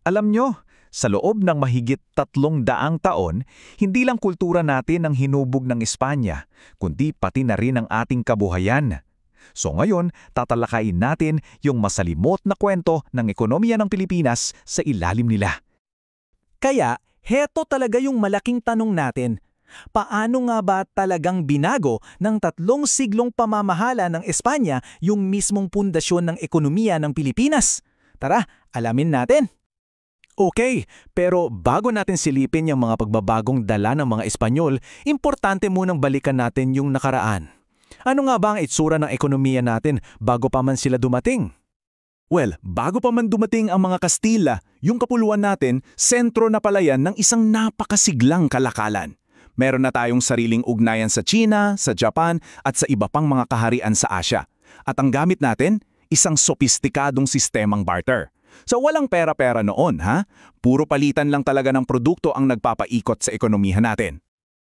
Alam nyo, sa loob ng mahigit 300 taon, hindi lang kultura natin ang hinubog ng Espanya, kundi pati na rin ang ating kabuhayan. So ngayon, tatalakayin natin yung masalimot na kwento ng ekonomiya ng Pilipinas sa ilalim nila. Kaya, heto talaga yung malaking tanong natin. Paano nga ba talagang binago ng 3 siglong pamamahala ng Espanya yung mismong pundasyon ng ekonomiya ng Pilipinas? Tara, alamin natin! Okay, pero bago natin silipin yung mga pagbabagong dala ng mga Espanyol, importante munang balikan natin yung nakaraan. Ano nga ba ang itsura ng ekonomiya natin bago pa man sila dumating? Well, bago pa man dumating ang mga Kastila, yung kapuluan natin, sentro na palayan ng isang napakasiglang kalakalan. Meron na tayong sariling ugnayan sa China, sa Japan, at sa iba pang mga kaharian sa Asia. At ang gamit natin, isang sopistikadong sistemang barter. So walang pera-pera noon, ha? Puro palitan lang talaga ng produkto ang nagpapaikot sa ekonomiya natin.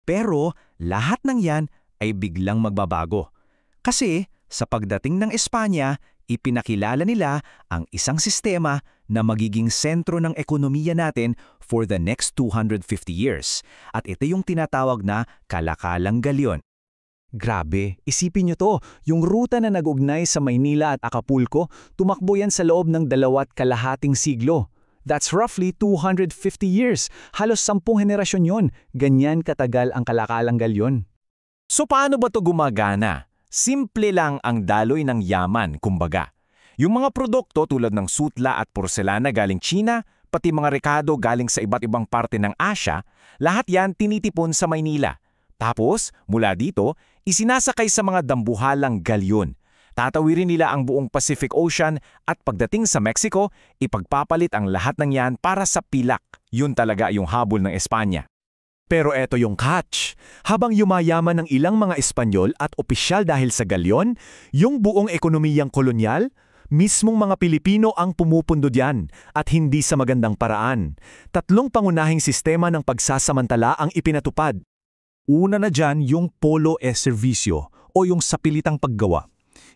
Pero lahat ng yan ay biglang magbabago. Kasi sa pagdating ng Espanya, ipinakilala nila ang isang sistema na magiging sentro ng ekonomiya natin for the next 250 years. At ito yung tinatawag na kalakalang galyon. Grabe, isipin nyo to, yung ruta na nag-ugnay sa Maynila at Acapulco, tumakbo yan sa loob ng 2.5 siglo. That's roughly 250 years. Halos 10 henerasyon yon. Ganyan katagal ang kalakalang galyon. So paano ba to gumagana? Simple lang ang daloy ng yaman, kumbaga. Yung mga produkto tulad ng sutla at porselana galing China, pati mga rekado galing sa iba't ibang parte ng Asia, lahat yan tinitipon sa Maynila. Tapos, mula dito, isinasakay sa mga dambuhalang galyon. Tatawirin nila ang buong Pacific Ocean at pagdating sa Mexico, ipagpapalit ang lahat ng yan para sa pilak. Yun talaga yung habol ng Espanya. Pero eto yung catch. Habang yumayaman ng ilang mga Espanyol at opisyal dahil sa galyon, yung buong ekonomiyang kolonyal, mismong mga Pilipino ang pumupundo diyan at hindi sa magandang paraan. 3 pangunahing sistema ng pagsasamantala ang ipinatupad. Una na dyan yung polo e servisyo o yung sapilitang paggawa.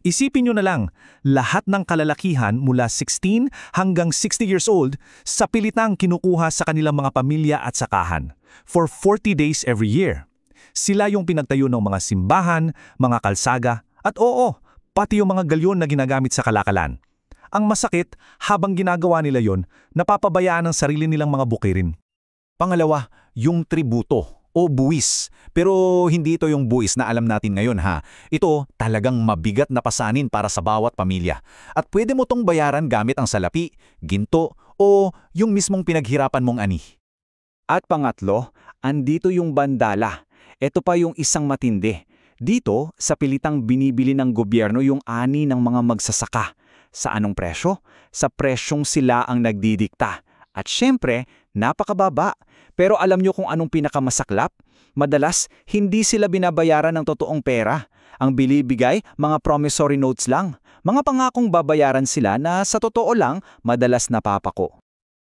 Isipin nyo na lang, lahat ng kalalakihan mula 16 hanggang 60 years old, sapilitang kinukuha sa kanilang mga pamilya at sakahan for 40 days every year. Sila yung pinagtayo ng mga simbahan, mga kalsaga, at pati yung mga galyon na ginagamit sa kalakalan. Ang masakit, habang ginagawa nila yon, napapabayaan ang sarili nilang mga bukirin. Pangalawa, yung tributo o buwis. Pero hindi ito yung buwis na alam natin ngayon, ha. Ito talagang mabigat na pasanin para sa bawat pamilya. At pwede mo tong bayaran gamit ang salapi, ginto, o yung mismong pinaghirapan mong ani. At pangatlo, andito yung bandala. Ito pa yung isang matindi. Dito, sa pilitang binibili ng gobyerno yung ani ng mga magsasaka. Sa anong presyo? Sa presyong sila ang nagdidikta. At syempre, napakababa. Pero alam nyo kung anong pinakamasaklap? Madalas, hindi sila binabayaran ng totoong pera. Ang binibigay, mga promissory notes lang. Mga pangakong babayaran sila na sa totoo lang, madalas napapako.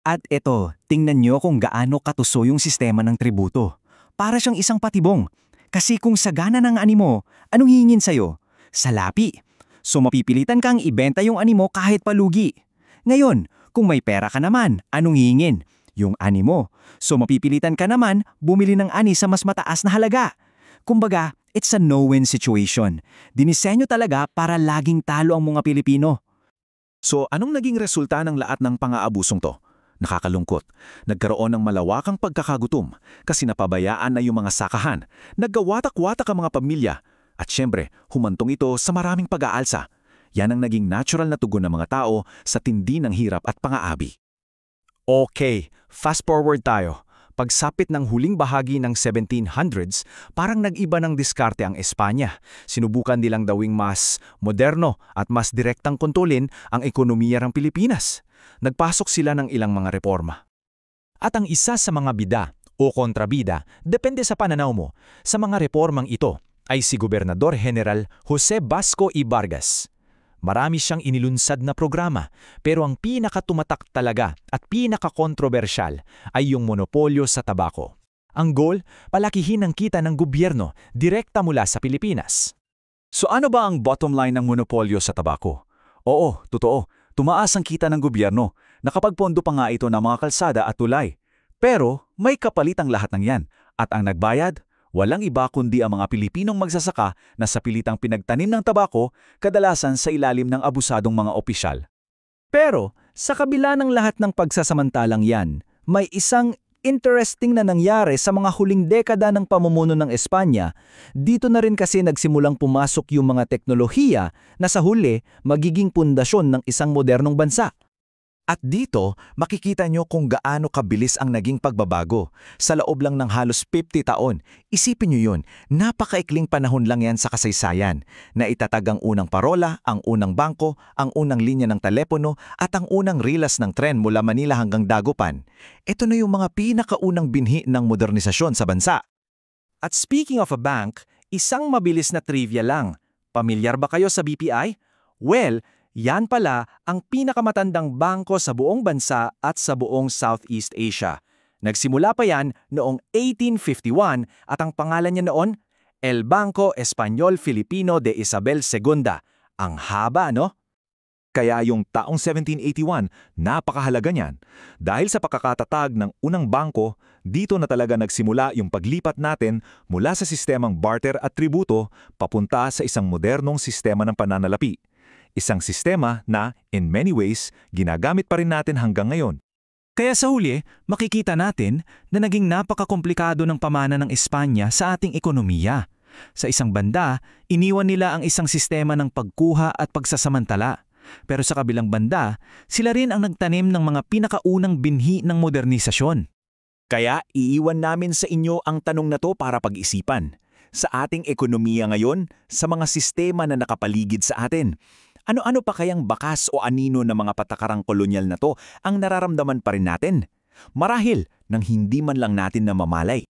At eto, tingnan nyo kung gaano katuso yung sistema ng tributo. Para siyang isang patibong. Kasi kung sagana ng ani mo, anong hihingin sa'yo? Salapi. So mapipilitan kang ibenta yung ani mo kahit palugi. Ngayon, kung may pera ka naman, anong hihingin? Yung ani mo. So mapipilitan ka naman bumili ng ani sa mas mataas na halaga. Kumbaga, it's a no-win situation. Dinisenyo talaga para laging talo ang mga Pilipino. So anong naging resulta ng lahat ng pang-aabusong to? Nakakalungkot. Nagkaroon ng malawakang pagkakagutom kasi napabayaan na yung mga sakahan. Nagkawatak-watak ang mga pamilya. At syempre, humantong ito sa maraming pag-aalsa. Yan ang naging natural na tugon ng mga tao sa tindi ng hirap at pang-aabi. Okay, fast forward tayo. Pagsapit ng huling bahagi ng 1700s, parang nag-iba ng diskarte ang Espanya. Sinubukan nilang dawing mas moderno at mas direktang kontrolin ang ekonomiya ng Pilipinas. Nagpasok sila ng ilang mga reforma. At ang isa sa mga bida o kontrabida, depende sa pananaw mo, sa mga reformang ito ay si Gobernador General Jose Vasco y Vargas. Marami siyang inilunsad na programa, pero ang pinakatumatak talaga at pinakakontrobersyal ay yung monopolyo sa tabako. Ang goal, palakihin ang kita ng gobyerno direkta mula sa Pilipinas. So ano ba ang bottom line ng monopolyo sa tabako? Oo, totoo, tumaas ang kita ng gobyerno. Nakapagpondo pa nga ito ng mga kalsada at tulay. Pero may kapalit ang lahat ng yan. At ang nagbayad, walang iba kundi ang mga Pilipinong magsasaka na sa pilitang pinagtanim ng tabako, kadalasan sa ilalim ng abusadong mga opisyal. Pero, sa kabila ng lahat ng pagsasamantalang yan, may isang interesting na nangyari sa mga huling dekada ng pamumuno ng Espanya. Dito na rin kasi nagsimulang pumasok yung mga teknolohiya na sa huli magiging pundasyon ng isang modernong bansa. At dito, makikita nyo kung gaano kabilis ang naging pagbabago. Sa loob lang ng halos 50 taon, isipin nyo yun, napakaikling panahon lang yan sa kasaysayan. Na itatag ang unang parola, ang unang bangko, ang unang linya ng telepono, at ang unang rilas ng tren mula Manila hanggang Dagupan. Ito na yung mga pinakaunang binhi ng modernisasyon sa bansa. At speaking of a bank, isang mabilis na trivia lang. Pamilyar ba kayo sa BPI? Well, yan pala ang pinakamatandang bangko sa buong bansa at sa buong Southeast Asia. Nagsimula pa yan noong 1851 at ang pangalan niya noon, El Banco Espanyol Filipino de Isabel II. Ang haba, no? Kaya yung taong 1781, napakahalaga niyan. Dahil sa pagkakatatag ng unang bangko, dito na talaga nagsimula yung paglipat natin mula sa sistemang barter at tributo papunta sa isang modernong sistema ng pananalapi. Isang sistema na, in many ways, ginagamit pa rin natin hanggang ngayon. Kaya sa huli, makikita natin na naging napakakomplikado ng pamana ng Espanya sa ating ekonomiya. Sa isang banda, iniwan nila ang isang sistema ng pagkuha at pagsasamantala. Pero sa kabilang banda, sila rin ang nagtanim ng mga pinakaunang binhi ng modernisasyon. Kaya iiwan namin sa inyo ang tanong na to para pag-isipan. Sa ating ekonomiya ngayon, sa mga sistema na nakapaligid sa atin, ano-ano pa kayang bakas o anino ng mga patakarang kolonyal na to ang nararamdaman pa rin natin? Marahil nang hindi man lang natin namamalay.